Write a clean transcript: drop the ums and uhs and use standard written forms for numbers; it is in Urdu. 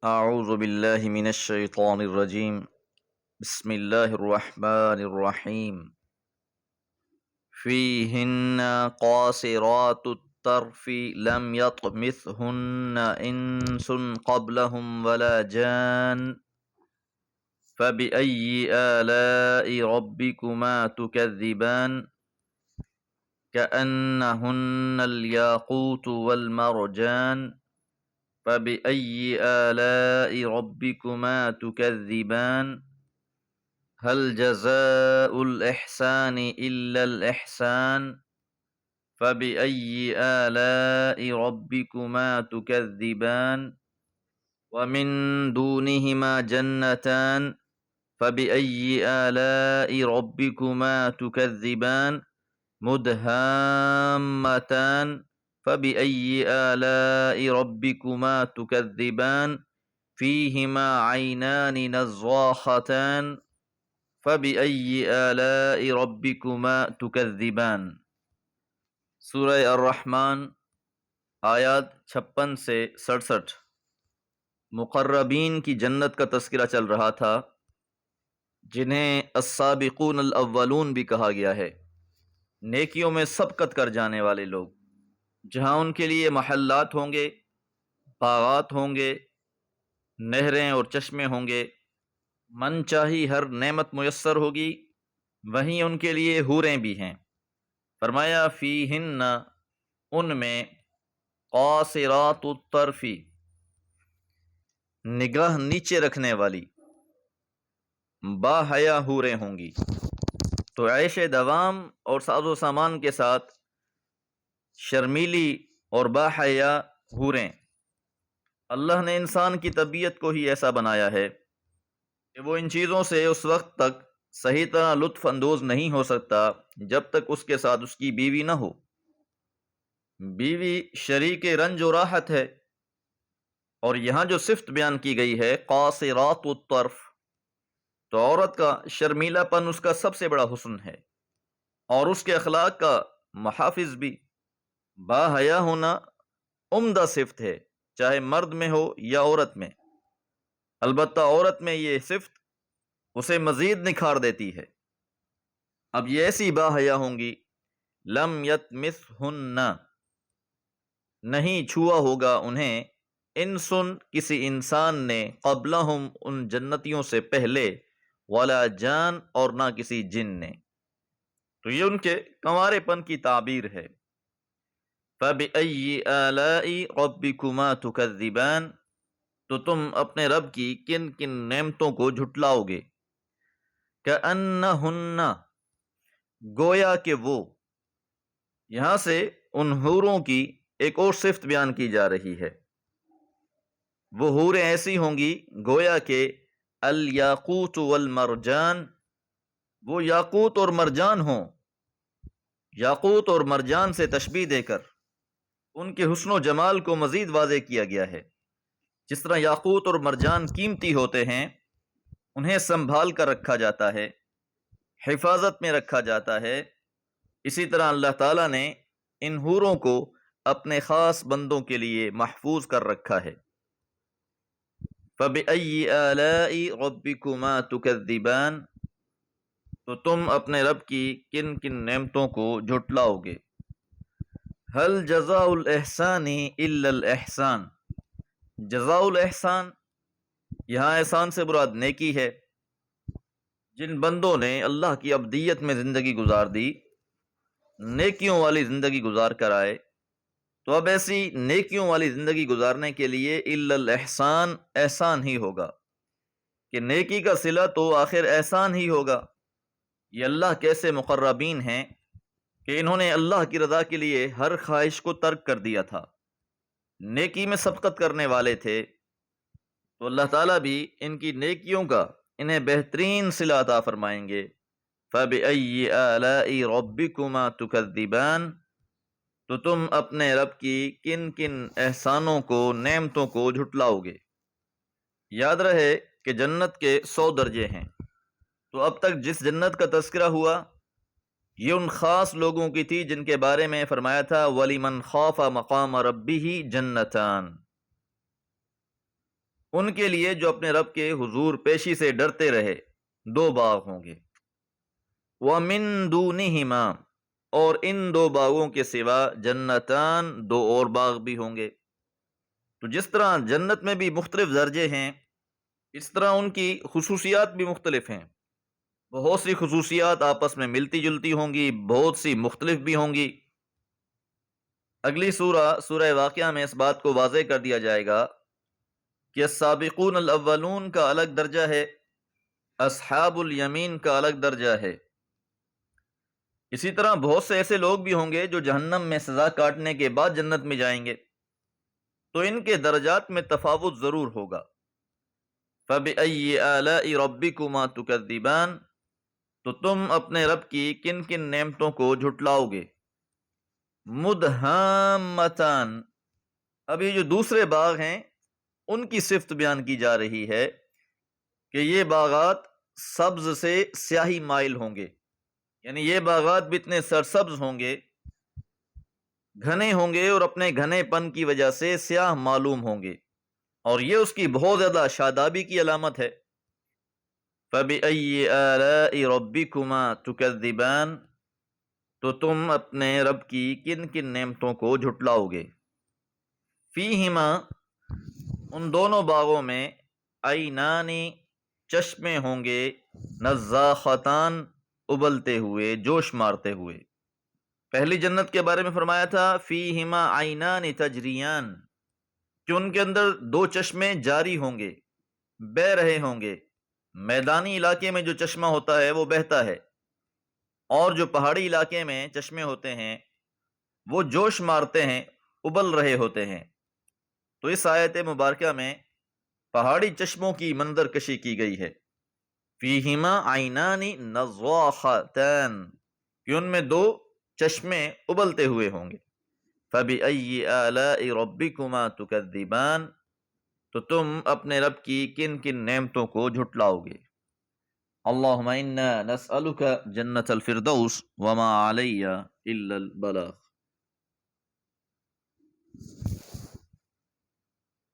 اعوذ باللہ من الشیطان الرجیم بسم اللہ الرحمن الرحیم فیہن قاصرات الطرف لم یطمثہن انس قبلہم ولا جان فبأي آلاء ربكما تكذبان كأنهن الياقوت والمرجان فبأي آلاء ربكما تكذبان هل جزاء الإحسان إلا الإحسان فبأي آلاء ربكما تكذبان ومن دونهما جنتان فبأي آلاء ربكما تكذبان مدهامتان فبأي آلاء ربكما تكذبان فيهما عينان نضاختان فبأي آلاء ربكما تكذبان۔ سورہ الرحمن آیات 56 سے 67۔ مقربین کی جنت کا تذکرہ چل رہا تھا، جنہیں السابقون الاولون بھی کہا گیا ہے، نیکیوں میں سبقت کر جانے والے لوگ، جہاں ان کے لیے محلات ہوں گے، باغات ہوں گے، نہریں اور چشمے ہوں گے، من چاہی ہر نعمت میسر ہوگی، وہیں ان کے لیے حوریں بھی ہیں۔ فرمایا فیہن، ان میں، قاصرات الطرف، نگاہ نیچے رکھنے والی، با حیا حوریں ہوں گی۔ تو عیش دوام اور ساز و سامان کے ساتھ شرمیلی اور با حیا حوریں، اللہ نے انسان کی طبیعت کو ہی ایسا بنایا ہے کہ وہ ان چیزوں سے اس وقت تک صحیح طرح لطف اندوز نہیں ہو سکتا جب تک اس کے ساتھ اس کی بیوی نہ ہو۔ بیوی شریک رنج و راحت ہے، اور یہاں جو صفت بیان کی گئی ہے قاصرات الطرف، تو عورت کا شرمیلا پن اس کا سب سے بڑا حسن ہے، اور اس کے اخلاق کا محافظ بھی۔ با حیا ہونا عمدہ صفت ہے، چاہے مرد میں ہو یا عورت میں، البتہ عورت میں یہ صفت اسے مزید نکھار دیتی ہے۔ اب یہ ایسی با حیا ہوں گی، لم یطمثہن، نہیں چھوا ہوگا انہیں، انسن، کسی انسان نے، قبلہم، ان جنتیوں سے پہلے، ولا جان، اور نہ کسی جن نے۔ تو یہ ان کے کنوارے پن کی تعبیر ہے۔ فَبِأَيِّ آلَاءِ رَبِّكُمَا تُكَذِّبَانِ، تو تم اپنے رب کی کن کن نعمتوں کو جھٹلاؤ گے۔ كَأَنَّهُنَّ، گویا کہ وہ، یہاں سے ان حوروں کی ایک اور صفت بیان کی جا رہی ہے۔ وہ حوریں ایسی ہوں گی گویا کہ الیاقوت والمرجان، وہ یاقوت اور مرجان ہوں۔ یاقوت اور مرجان سے تشبیہ دے کر ان کے حسن و جمال کو مزید واضح کیا گیا ہے۔ جس طرح یاقوت اور مرجان قیمتی ہوتے ہیں، انہیں سنبھال کر رکھا جاتا ہے، حفاظت میں رکھا جاتا ہے، اسی طرح اللہ تعالیٰ نے ان حوروں کو اپنے خاص بندوں کے لیے محفوظ کر رکھا ہے۔ فَبِأَيِّ آلَاءِ رَبِّكُمَا تُكَذِّبَانِ، تو تم اپنے رب کی کن کن نعمتوں کو جھٹلاؤ گے۔ هَلْ جَزَاءُ الْإِحْسَانِ إِلَّا الْإِحْسَانِ، جزاء الاحسان، یہاں احسان سے مراد نیکی ہے۔ جن بندوں نے اللہ کی عبدیت میں زندگی گزار دی، نیکیوں والی زندگی گزار کر آئے، تو اب ایسی نیکیوں والی زندگی گزارنے کے لیے الا الاحسان، احسان ہی ہوگا، کہ نیکی کا صلہ تو آخر احسان ہی ہوگا۔ یہ اللہ کیسے مقربین ہیں کہ انہوں نے اللہ کی رضا کے لیے ہر خواہش کو ترک کر دیا تھا، نیکی میں سبقت کرنے والے تھے، تو اللہ تعالیٰ بھی ان کی نیکیوں کا انہیں بہترین صلہ عطا فرمائیں گے۔ فَبِأَيِّ آلَاءِ رَبِّكُمَا تُكَذِّبَانِ، تو تم اپنے رب کی کن کن احسانوں کو، نعمتوں کو جھٹلاؤ گے۔ یاد رہے کہ جنت کے 100 درجے ہیں، تو اب تک جس جنت کا تذکرہ ہوا یہ ان خاص لوگوں کی تھی جن کے بارے میں فرمایا تھا وَلِمَنْ خَافَ مَقَامَ رَبِّهِ جَنَّتَانِ، ان کے لیے جو اپنے رب کے حضور پیشی سے ڈرتے رہے 2 باغ ہوں گے۔ وَمِن دُونِهِمَا، اور ان 2 باغوں کے سوا جنتان 2 اور باغ بھی ہوں گے۔ تو جس طرح جنت میں بھی مختلف درجے ہیں، اس طرح ان کی خصوصیات بھی مختلف ہیں۔ بہت سی خصوصیات آپس میں ملتی جلتی ہوں گی، بہت سی مختلف بھی ہوں گی۔ اگلی سورہ واقعہ میں اس بات کو واضح کر دیا جائے گا کہ السابقون الاولون کا الگ درجہ ہے، اصحاب الیمین کا الگ درجہ ہے۔ اسی طرح بہت سے ایسے لوگ بھی ہوں گے جو جہنم میں سزا کاٹنے کے بعد جنت میں جائیں گے، تو ان کے درجات میں تفاوت ضرور ہوگا۔ فَبِأَيِّ آلَاءِ رَبِّكُمَا تُكَذِّبَانِ، تو تم اپنے رب کی کن کن نعمتوں کو جھٹلاؤ گے۔ مُدْحَامَّتَانِ، اب یہ جو دوسرے باغ ہیں ان کی صفت بیان کی جا رہی ہے کہ یہ باغات سبز سے سیاہی مائل ہوں گے، یعنی یہ باغات بھی اتنے سرسبز ہوں گے، گھنے ہوں گے، اور اپنے گھنے پن کی وجہ سے سیاہ معلوم ہوں گے، اور یہ اس کی بہت زیادہ شادابی کی علامت ہے۔ فَبِأَيِّ آلَاءِ رَبِّكُمَا تُكَذِّبَانِ، تو تم اپنے رب کی کن کن نعمتوں کو جھٹلاؤ گے۔ فیہما، ان دونوں باغوں میں عینانی، چشمے ہوں گے، نضاختان، ابلتے ہوئے، جوش مارتے ہوئے۔ پہلی جنت کے بارے میں فرمایا تھا فیہما عینان تجریان، کہ ان کے اندر 2 چشمے جاری ہوں گے، بہہ رہے ہوں گے۔ میدانی علاقے میں جو چشمہ ہوتا ہے وہ بہتا ہے، اور جو پہاڑی علاقے میں چشمے ہوتے ہیں وہ جوش مارتے ہیں، ابل رہے ہوتے ہیں۔ تو اس آیت مبارکہ میں پہاڑی چشموں کی منظر کشی کی گئی ہے۔ فیہما عینان نضاختان، کہ ان میں 2 چشمے ابلتے ہوئے ہوں گے۔ فَبِأَيِّ آلَاءِ رَبِّكُمَا تُكَذِّبَانِ، تو تم اپنے رب کی کن کن نعمتوں کو جھٹلاؤ گے۔ اللہم انا نسألک جنت الفردوس وما علی الا البلاغ۔